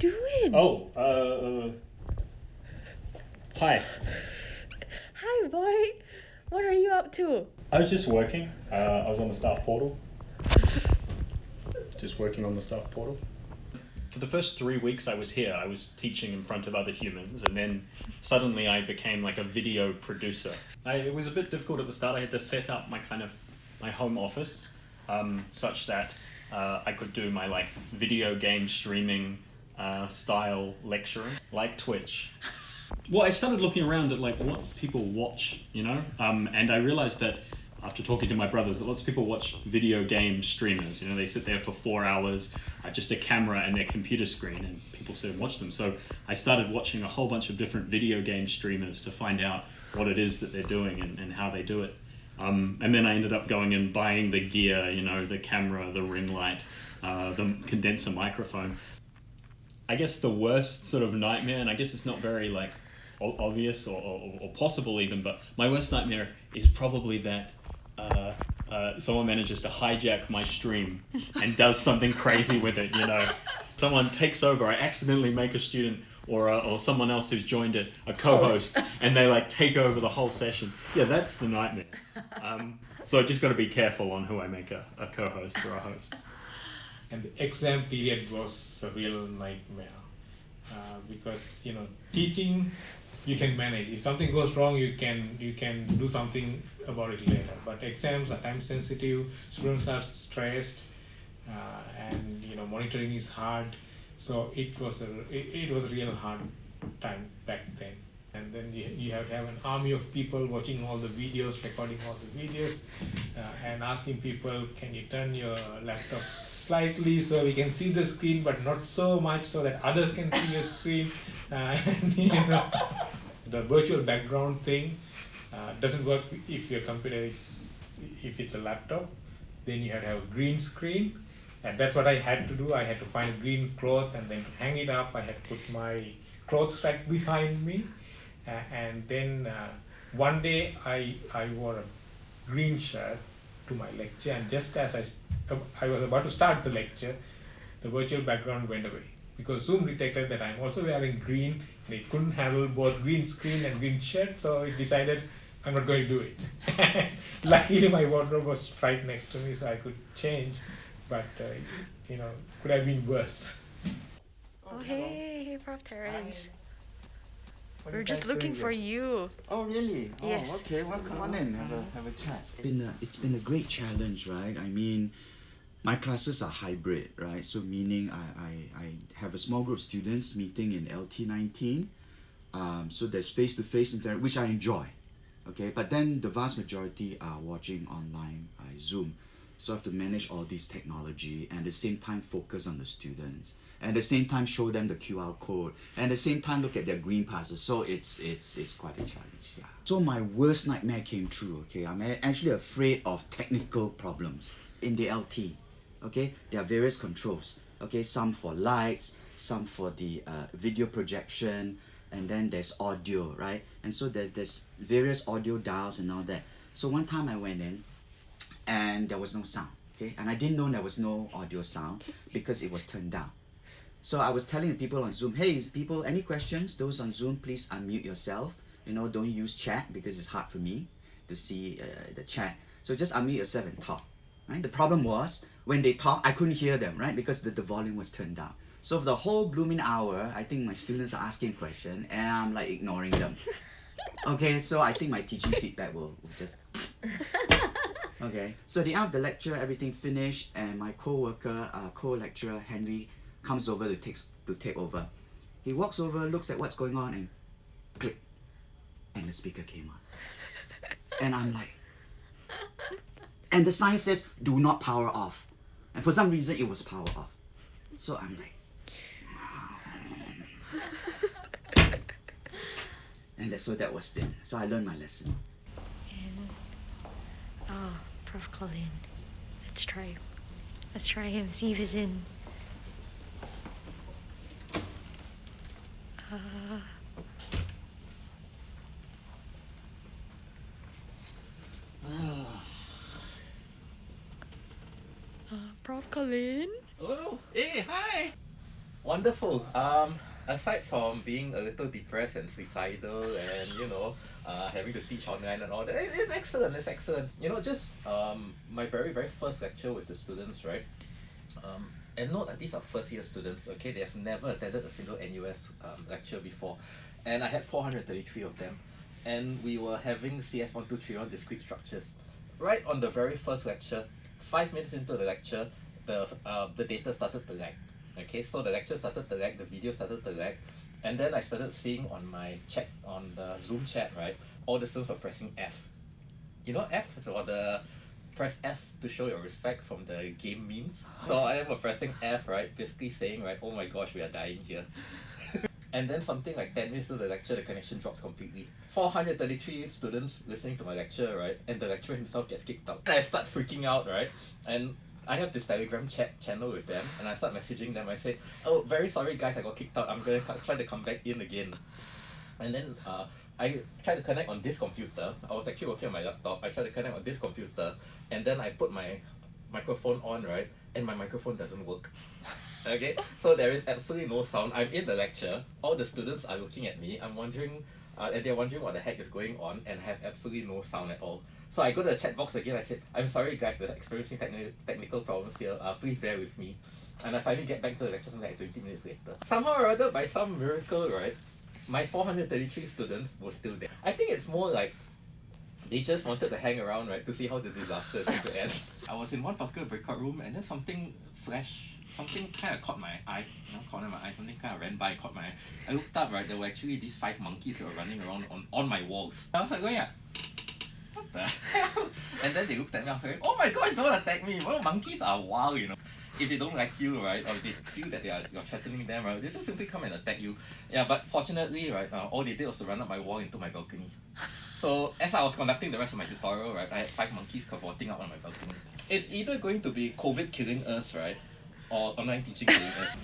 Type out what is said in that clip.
doing? Hi. Hi, boy. What are you up to? I was just working. I was on the staff portal. Just working on the staff portal. For the first 3 weeks I was here, I was teaching in front of other humans, and then suddenly I became like a video producer. It was a bit difficult at the start. I had to set up my home office, such that I could do my like video game streaming style lecturing, like Twitch. Well, I started looking around at like what people watch, and I realized that after talking to my brothers that lots of people watch video game streamers. They sit there for 4 hours, just a camera and their computer screen, and people sit and watch them. So I started watching a whole bunch of different video game streamers to find out what it is that they're doing and how they do it. And then I ended up going and buying the gear, the camera, the ring light, the condenser microphone. I guess the worst sort of nightmare, and I guess it's not very like obvious or possible even, but my worst nightmare is probably that someone manages to hijack my stream and does something crazy with it. Someone takes over. I accidentally make a student or someone else who's joined it a co-host, and they like take over the whole session. Yeah, that's the nightmare. So I just got to be careful on who I make a co-host or a host. And the exam period was a real nightmare because teaching you can manage. If something goes wrong, you can do something about it later. But exams are time sensitive. Students are stressed, and monitoring is hard. So it was a real hard time back then. And then you have to have an army of people watching all the videos, recording all the videos, and asking people, can you turn your laptop slightly so we can see the screen, but not so much so that others can see your screen. The virtual background thing doesn't work if your computer if it's a laptop. Then you have to have a green screen, and that's what I had to do. I had to find a green cloth and then to hang it up. I had to put my clothes right behind me, and then one day I wore a green shirt to my lecture, and just as I was about to start the lecture, the virtual background went away because Zoom detected that I'm also wearing green, and it couldn't handle both green screen and green shirt, so it decided I'm not going to do it. Luckily my wardrobe was right next to me, so I could change, but could have been worse. Oh, hey, Prof. Terrence. What are We're you just guys looking doing for here? you. Oh, really? Yes. Oh, okay. Well, come on in. Have a chat. It's been a great challenge, right? I mean, my classes are hybrid, right? So meaning I have a small group of students meeting in LT19. So there's face-to-face interaction, which I enjoy. Okay, but then the vast majority are watching online Zoom. So I have to manage all this technology and at the same time focus on the students. And at the same time show them the QR code. And at the same time look at their green passes. So it's quite a challenge, yeah. So my worst nightmare came true, okay? I'm actually afraid of technical problems in the LT. Okay, there are various controls. Okay, some for lights, some for the video projection, and then there's audio, right? And so there's various audio dials and all that. So one time I went in and there was no sound, okay? And I didn't know there was no audio sound because it was turned down. So I was telling the people on Zoom, hey people, any questions? Those on Zoom, please unmute yourself. Don't use chat because it's hard for me to see the chat. So just unmute yourself and talk, right? The problem was when they talk, I couldn't hear them, right? Because the volume was turned down. So for the whole blooming hour, I think my students are asking questions and I'm like ignoring them. Okay, so I think my teaching feedback will just... Okay, so at the end of the lecture, everything finished and my co-worker, co-lecturer Henry comes over to take over. He walks over, looks at what's going on and click. And the speaker came on. And I'm like... And the sign says, do not power off. And for some reason, it was power off. So I'm like... And so that was it. So I learned my lesson. And, Prof. Colin. Let's try him, see if he's in. Prof. Colin? Hello. Hey, hi. Wonderful. Aside from being a little depressed and suicidal and having to teach online and all that, it's excellent. It's excellent. Just my very very first lecture with the students, right? And note that these are first year students. Okay, they have never attended a single NUS lecture before, and I had 433 of them, and we were having CS1231 discrete structures. Right on the very first lecture, 5 minutes into the lecture, the data started to lag. Okay, so the lecture started to lag, the video started to lag, and then I started seeing on my chat, on the Zoom chat, right, all the students were pressing F. You know F, or the press F to show your respect from the game memes. So I were pressing F, right, basically saying, right, oh my gosh, we are dying here. And then something like 10 minutes into the lecture, the connection drops completely. 433 students listening to my lecture, right, and the lecturer himself gets kicked out. And I start freaking out, right, and I have this Telegram chat channel with them, and I start messaging them. I say, oh, very sorry guys, I got kicked out. I'm gonna try to come back in again. And then I tried to connect on this computer. I was actually working on my laptop. I tried to connect on this computer, and then I put my microphone on, right, and my microphone doesn't work. Okay, so there is absolutely no sound. I'm in the lecture. All the students are looking at me. I'm wondering, and they're wondering what the heck is going on, and I have absolutely no sound at all. So I go to the chat box again. I said, I'm sorry guys, we're experiencing technical problems here. Please bear with me. And I finally get back to the lecture something like 20 minutes later. Somehow or other, by some miracle, right, my 433 students were still there. I think it's more like they just wanted to hang around, right, to see how the disaster is going to end. I was in one particular breakout room, and then something kind of caught my eye, not corner of my eye, something kind of ran by, caught my eye. I looked up, right, there were actually these 5 monkeys that were running around on my walls. I was like, going, what the hell? And then they looked at me, I was like, oh my gosh, don't attack me. Well, monkeys are wild, If they don't like you, right, or they feel that you're threatening them, right, they just simply come and attack you. Yeah, but fortunately, right, all they did was to run up my wall into my balcony. So as I was conducting the rest of my tutorial, right, I had 5 monkeys cavorting out on my balcony. It's either going to be COVID killing us, right, or online teaching killing us.